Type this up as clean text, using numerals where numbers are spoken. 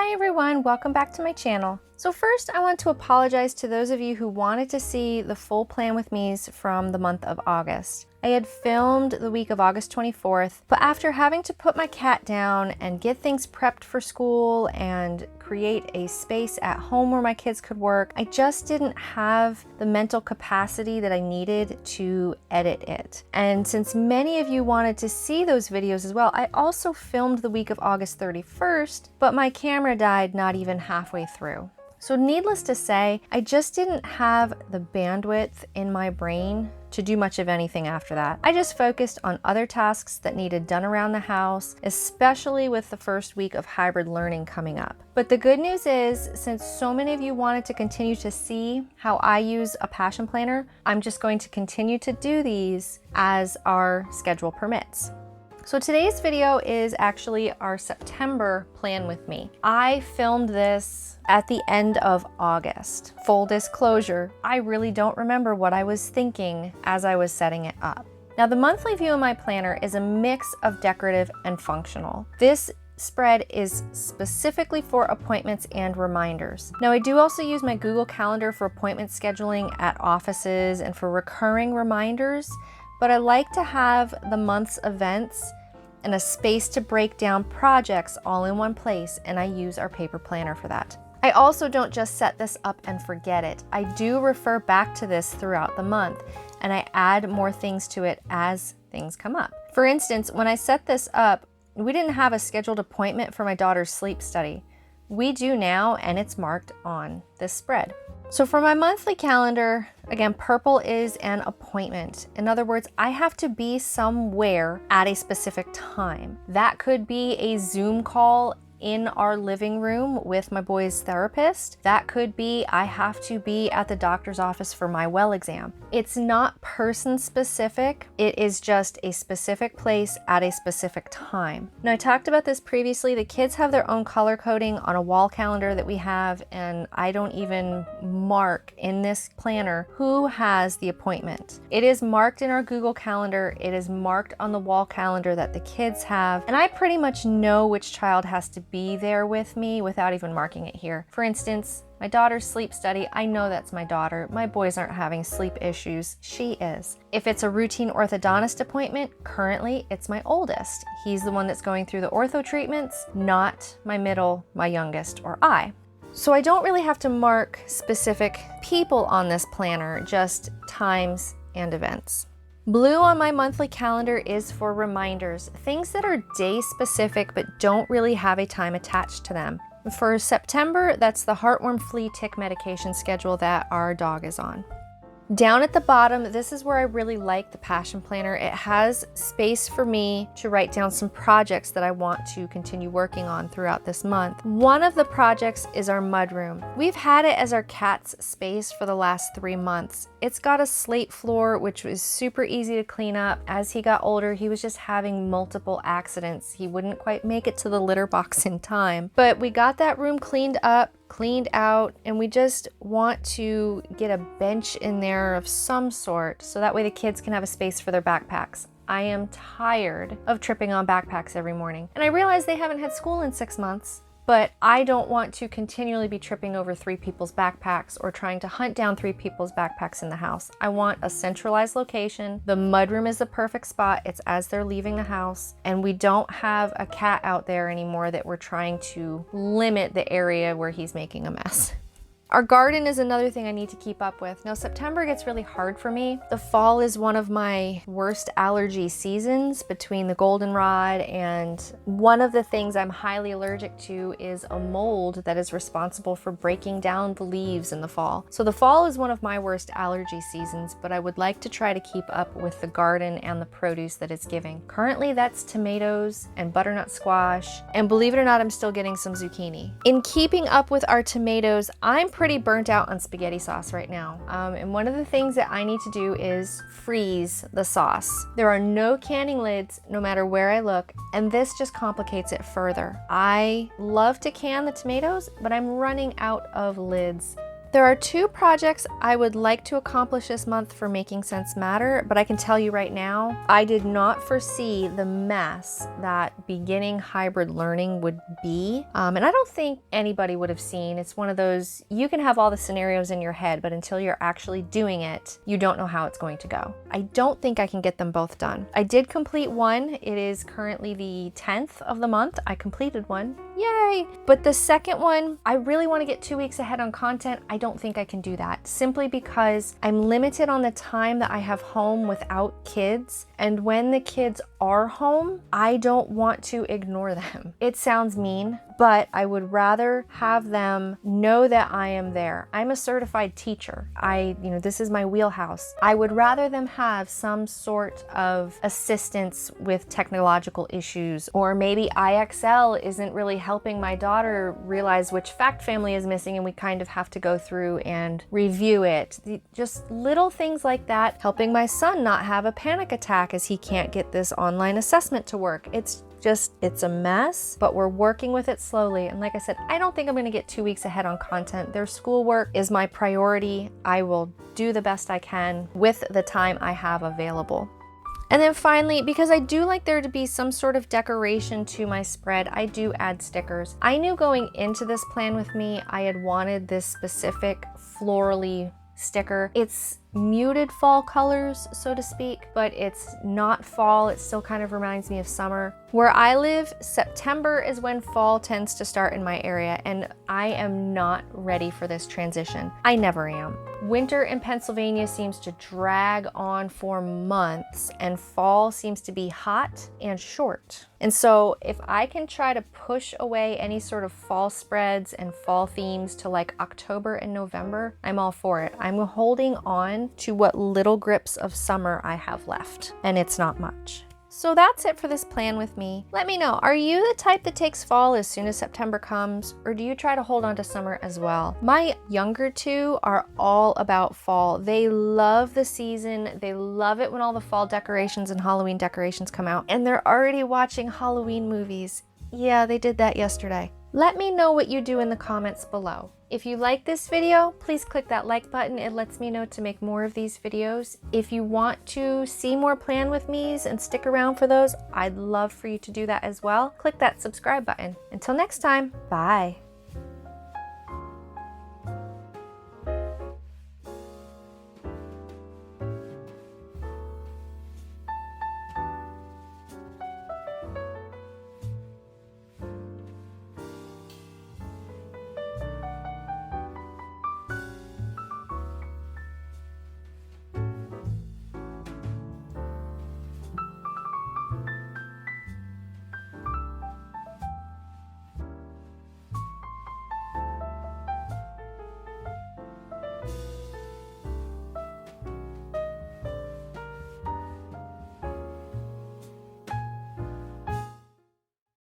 Hi everyone, welcome back to my channel. So first I want to apologize to those of you who wanted to see the full plan with me's from the month of August. I had filmed the week of August 24th, but after having to put my cat down and get things prepped for school and create a space at home where my kids could work, I just didn't have the mental capacity that I needed to edit it. And since many of you wanted to see those videos as well, I also filmed the week of August 31st, but my camera died not even halfway through. So needless to say, I just didn't have the bandwidth in my brain to do much of anything after that. I just focused on other tasks that needed done around the house, especially with the first week of hybrid learning coming up. But the good news is, since so many of you wanted to continue to see how I use a passion planner, I'm just going to continue to do these as our schedule permits. So today's video is actually our September plan with me. I filmed this at the end of August. Full disclosure, I really don't remember what I was thinking as I was setting it up. Now the monthly view of my planner is a mix of decorative and functional. This spread is specifically for appointments and reminders. Now I do also use my Google Calendar for appointment scheduling at offices and for recurring reminders, but I like to have the month's events and a space to break down projects all in one place, and I use our paper planner for that. I also don't just set this up and forget it. I do refer back to this throughout the month, and I add more things to it as things come up. For instance, when I set this up, we didn't have a scheduled appointment for my daughter's sleep study. We do now, and it's marked on this spread. So for my monthly calendar, again, purple is an appointment. In other words, I have to be somewhere at a specific time. That could be a Zoom call in our living room with my boy's therapist. That could be I have to be at the doctor's office for my well exam. It's not person specific, it is just a specific place at a specific time. Now I talked about this previously, the kids have their own color coding on a wall calendar that we have, and I don't even mark in this planner who has the appointment. It is marked in our Google Calendar, it is marked on the wall calendar that the kids have, and I pretty much know which child has to be there with me without even marking it here. For instance, my daughter's sleep study, I know that's my daughter. My boys aren't having sleep issues, she is. If it's a routine orthodontist appointment, currently it's my oldest. He's the one that's going through the ortho treatments, not my middle, my youngest, or I. So I don't really have to mark specific people on this planner, just times and events. Blue on my monthly calendar is for reminders, things that are day specific but don't really have a time attached to them. For September, that's the heartworm flea tick medication schedule that our dog is on. Down at the bottom, this is where I really like the passion planner. It has space for me to write down some projects that I want to continue working on throughout this month. One of the projects is our mudroom. We've had it as our cat's space for the last 3 months. It's got a slate floor, which was super easy to clean up. As he got older, he was just having multiple accidents. He wouldn't quite make it to the litter box in time. But we got that room cleaned up, cleaned out, and we just want to get a bench in there of some sort so that way the kids can have a space for their backpacks. I am tired of tripping on backpacks every morning. And I realize they haven't had school in 6 months, but I don't want to continually be tripping over 3 people's backpacks or trying to hunt down 3 people's backpacks in the house. I want a centralized location. The mudroom is the perfect spot. It's as they're leaving the house, and we don't have a cat out there anymore that we're trying to limit the area where he's making a mess. Our garden is another thing I need to keep up with. Now, September gets really hard for me. The fall is one of my worst allergy seasons between the goldenrod, and one of the things I'm highly allergic to is a mold that is responsible for breaking down the leaves in the fall. So the fall is one of my worst allergy seasons, but I would like to try to keep up with the garden and the produce that it's giving. Currently, that's tomatoes and butternut squash, and believe it or not, I'm still getting some zucchini. In keeping up with our tomatoes, I'm pretty burnt out on spaghetti sauce right now. And one of the things that I need to do is freeze the sauce. There are no canning lids no matter where I look, and this just complicates it further. I love to can the tomatoes, but I'm running out of lids. There are 2 projects I would like to accomplish this month for Making Sense Matter, but I can tell you right now, I did not foresee the mess that beginning hybrid learning would be. And I don't think anybody would have seen. It's one of those, you can have all the scenarios in your head, but until you're actually doing it, you don't know how it's going to go. I don't think I can get them both done. I did complete one. It is currently the 10th of the month. I completed one. Yay! But the second one, I really want to get 2 weeks ahead on content. I don't think I can do that simply because I'm limited on the time that I have home without kids. And when the kids are home, I don't want to ignore them. It sounds mean, but I would rather have them know that I am there. I'm a certified teacher. This is my wheelhouse. I would rather them have some sort of assistance with technological issues, or maybe IXL isn't really helping my daughter realize which fact family is missing and we kind of have to go through and review it. Just little things like that, helping my son not have a panic attack as he can't get this online assessment to work. It's a mess, but we're working with it slowly. And like I said, I don't think I'm gonna get 2 weeks ahead on content. Their schoolwork is my priority. I will do the best I can with the time I have available. And then finally, because I do like there to be some sort of decoration to my spread, I do add stickers. I knew going into this plan with me, I had wanted this specific florally sticker. It's muted fall colors, so to speak, but it's not fall. It still kind of reminds me of summer. Where I live, September is when fall tends to start in my area, and I am not ready for this transition. I never am. Winter in Pennsylvania seems to drag on for months, and fall seems to be hot and short. And so if I can try to push away any sort of fall spreads and fall themes to like October and November, I'm all for it. I'm holding on to what little grips of summer I have left, and it's not much. So that's it for this plan with me. Let me know, are you the type that takes fall as soon as September comes, or do you try to hold on to summer as well? My younger 2 are all about fall. They love the season. They love it when all the fall decorations and Halloween decorations come out, and they're already watching Halloween movies. Yeah, they did that yesterday. Let me know what you do in the comments below. If you like this video, please click that like button. It lets me know to make more of these videos. If you want to see more Plan With Me's and stick around for those, I'd love for you to do that as well. Click that subscribe button. Until next time, bye.